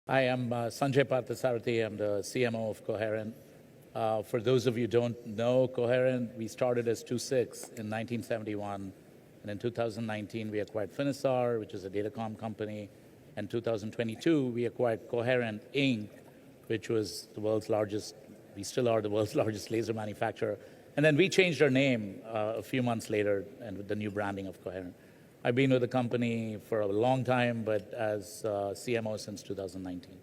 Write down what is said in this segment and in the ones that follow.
Hi, I'm Sanjai Parthasarathi. I'm the CMO of Coherent. For those of you who don't know Coherent, we started as 2.6 in 1971. And in 2019, we acquired Finisar, which is a datacom company. And 2022, we acquired Coherent, Inc., which was the world's largest, we still are the world's largest laser manufacturer. And then we changed our name a few months later and with the new branding of Coherent. I've been with the company for a long time, but as CMO since 2019.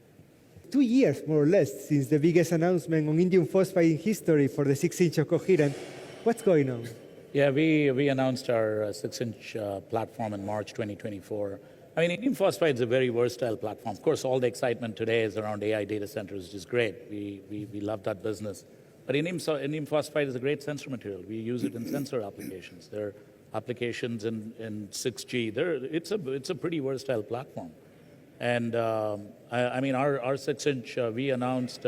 2 years, more or less, since the biggest announcement on indium phosphide in history for the 6-inch of Coherent. What's going on? Yeah, we announced our 6-inch platform in March 2024. I mean, indium phosphide is a very versatile platform. Of course, all the excitement today is around AI data centers, which is great. We love that business. But indium phosphide is a great sensor material. We use it in sensor applications. There are applications in 6G. It's a pretty versatile platform. And I mean, our 6-inch, we announced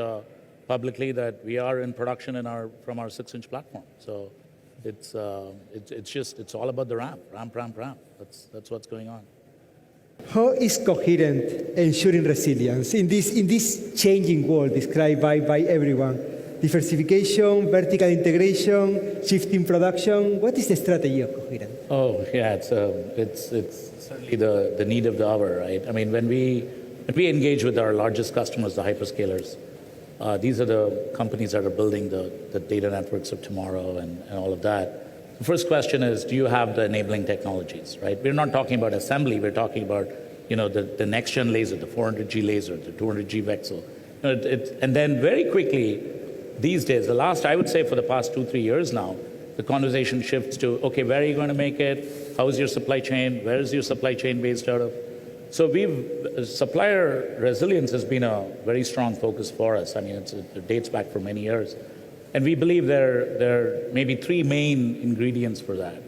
publicly that we are in production from our 6-inch platform. So it's all about the ramp. That's what's going on. How is Coherent ensuring resilience in this changing world described by everyone? Diversification, vertical integration, shifting production. What is the strategy of Coherent? Oh, yeah, it's certainly the need of the hour, right? I mean, when we engage with our largest customers, the hyperscalers, these are the companies that are building the data networks of tomorrow and all of that. The first question is, do you have the enabling technologies, right? We're not talking about assembly. We're talking about, the next-gen laser, the 400G laser, the 200G VCSEL. And then very quickly, these days, I would say for the past 2-3 years now, the conversation shifts to, okay, where are you going to make it? How is your supply chain? Where is your supply chain based out of? So supplier resilience has been a very strong focus for us. I mean, it dates back for many years. And we believe there are maybe 3 main ingredients for that.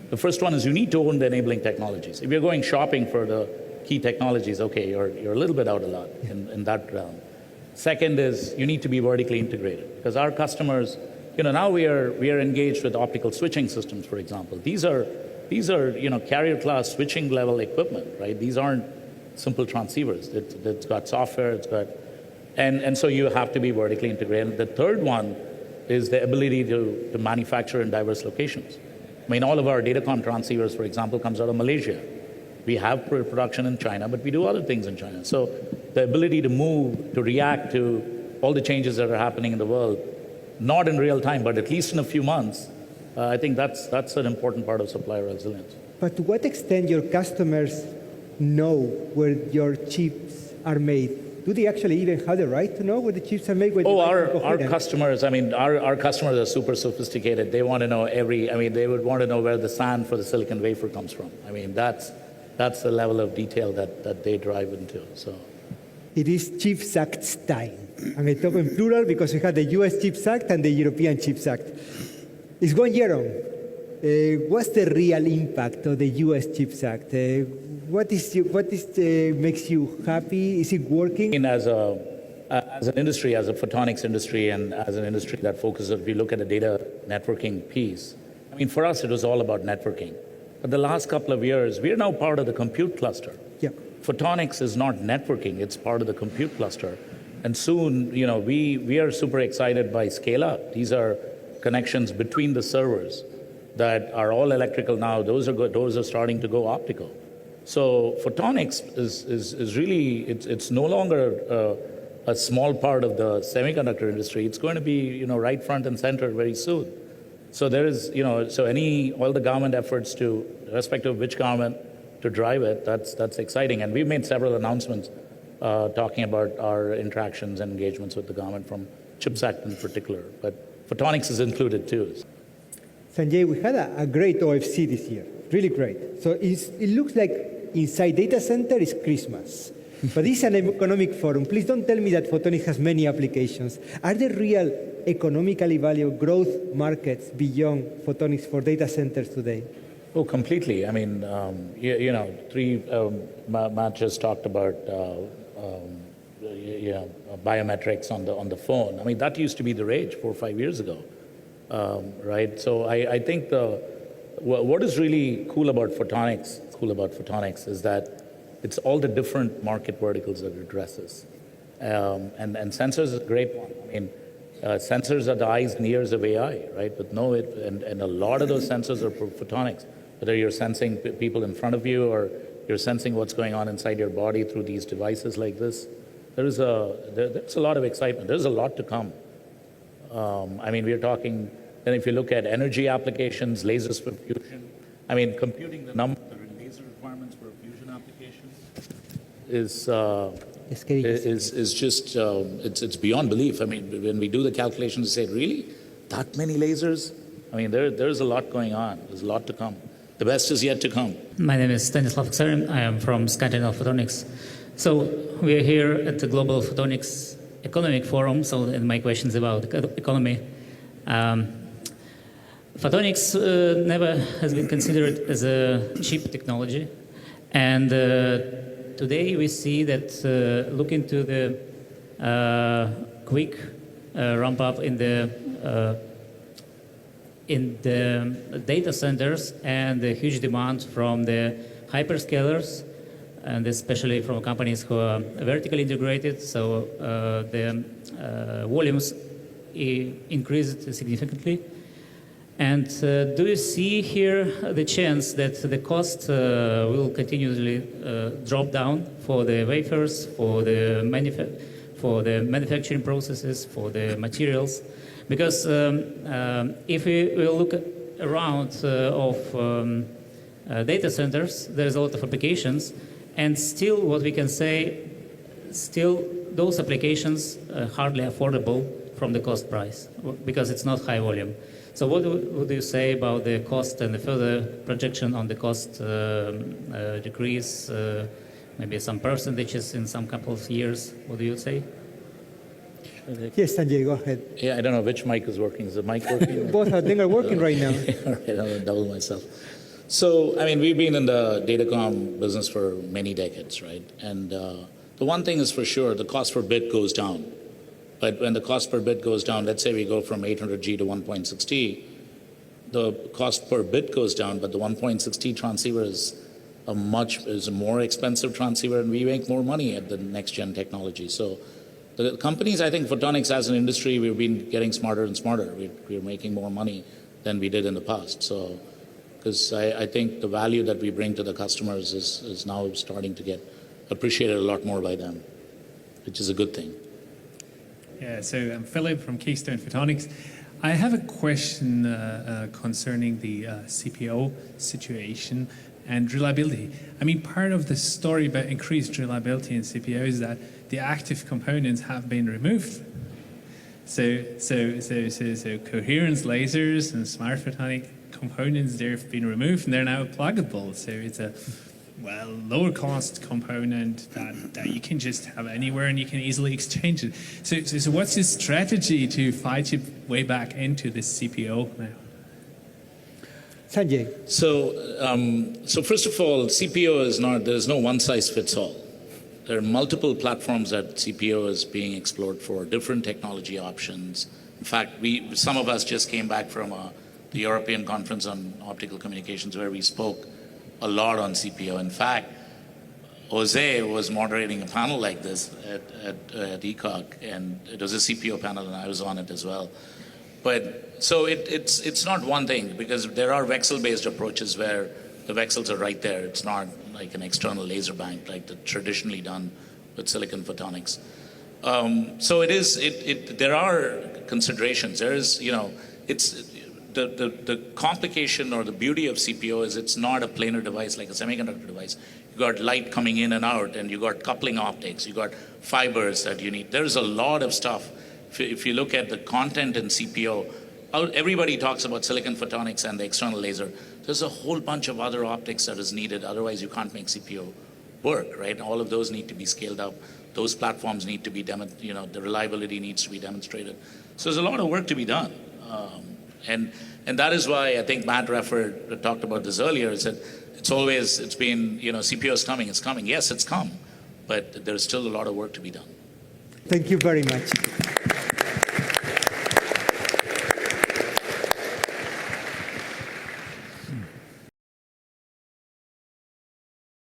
The first one is you need to own the enabling technologies. If you're going shopping for the key technologies, okay, you're a little bit out of luck in that realm. Second is you need to be vertically integrated because our customers, now we are engaged with optical switching systems, for example. These are carrier class switching level equipment, right? These aren't simple transceivers. It's got software, and so you have to be vertically integrated. The third one is the ability to manufacture in diverse locations. I mean, all of our datacom transceivers, for example, comes out of Malaysia. We have production in China, but we do other things in China. So the ability to move, to react to all the changes that are happening in the world, not in real time, but at least in a few months, I think that's an important part of supplier resilience. But to what extent your customers know where your chips are made? Do they actually even have the right to know where the chips are made? Our customers, I mean, our customers are super sophisticated. They want to know they would want to know where the sand for the silicon wafer comes from. I mean, that's the level of detail that they drive into. So it is CHIPS Act time. And I talk in plural because we had the US CHIPS Act and the European CHIPS Act. It's 1 year on. What's the real impact of the US CHIPS Act? What makes you happy? Is it working? As an industry, as a photonics industry, and as an industry that focuses, if you look at the data networking piece, I mean, for us, it was all about networking. But the last couple of years, we are now part of the compute cluster. Yeah. Photonics is not networking, it's part of the compute cluster. And soon, we are super excited by scale up. These are connections between the servers that are all electrical now. Those are starting to go optical. So photonics is really, it's no longer a small part of the semiconductor industry. It's going to be, right front and center very soon. So there is, all the government efforts to, irrespective of which government, to drive it, that's exciting. And we've made several announcements talking about our interactions and engagements with the government from CHIPS Act in particular. But photonics is included too. Sanjay, we had a great OFC this year, really great. So it looks like inside data center is Christmas. But this is an economic forum. Please don't tell me that photonics has many applications. Are there real economically valuable growth markets beyond photonics for data centers today? Oh, completely. I mean, Matt just talked about biometrics on the phone. I mean, that used to be the rage 4 or 5 years ago, right? So I think what is really cool about photonics is that it's all the different market verticals that it addresses. And sensors is a great one. I mean, sensors are the eyes and ears of AI, right? And a lot of those sensors are for photonics. Whether you're sensing people in front of you or you're sensing what's going on inside your body through these devices like this, there's a lot of excitement. There's a lot to come. I mean, we're talking, then if you look at energy applications, lasers for fusion, I mean, computing the laser requirements for a fusion application is just, it's beyond belief. I mean, when we do the calculations, we say, really? That many lasers? I mean, there's a lot going on. There's a lot to come. The best is yet to come. My name is Stanislav Coherent. I am from Scandinavian Photonics. So we are here at the Global Photonics Economic Forum. So my question is about economy. Photonics never has been considered as a cheap technology. And today we see that look into the quick ramp up in the data centers and the huge demand from the hyperscalers, and especially from companies who are vertically integrated. So the volumes increased significantly. And do you see here the chance that the cost will continually drop down for the wafers, for the manufacturing processes, for the materials? Because if we will look around data centers, there's a lot of applications, and still what we can say, still those applications are hardly affordable from the cost price, because it's not high volume. So what would you say about the cost and the further projection on the cost decrease, maybe some percentages in some couple of years? What do you say? Yes, Sanjay, go ahead. Yeah, I don't know which mic is working. Is the mic working? Both of them are working right now. All right, I'll double myself. So, I mean, we've been in the datacom business for many decades, right? And the one thing is for sure, the cost per bit goes down. But when the cost per bit goes down, let's say we go from 800G to 1.6T, the cost per bit goes down, but the 1.6T transceiver is a more expensive transceiver, and we make more money at the next gen technology. So the companies, I think Photonics as an industry, we've been getting smarter and smarter. We're making more money than we did in the past. So, because I think the value that we bring to the customers is now starting to get appreciated a lot more by them, which is a good thing. Yeah, so I'm Philip from Keystone Photonics. I have a question concerning the CPO situation and reliability. I mean, part of the story about increased reliability in CPO is that the active components have been removed. So coherence lasers and smart photonic components, they've been removed and they're now pluggable. So it's a lower cost component that you can just have anywhere and you can easily exchange it. So what's your strategy to fight your way back into this CPO now? Sanjay. So first of all, CPO is not, there's no one size fits all. There are multiple platforms that CPO is being explored for, different technology options. In fact, some of us just came back from the European Conference on Optical Communications, where we spoke a lot on CPO. In fact, Jose was moderating a panel like this at ECOC, and it was a CPO panel, and I was on it as well. But so it's not one thing, because there are VCSEL-based approaches where the VCSELs are right there. It's not like an external laser bank like the traditionally done with silicon photonics. So there are considerations. There is, it's the complication or the beauty of CPO is it's not a planar device like a semiconductor device. You got light coming in and out, and you got coupling optics, you got fibers that you need. There's a lot of stuff. If you look at the content in CPO, everybody talks about silicon photonics and the external laser. There's a whole bunch of other optics that is needed. Otherwise, you can't make CPO work, right? All of those need to be scaled up. Those platforms need to be, the reliability needs to be demonstrated. So there's a lot of work to be done. And that is why I think Matt talked about this earlier, is that it's been, CPO is coming, it's coming. Yes, it's come, but there's still a lot of work to be done. Thank you very much.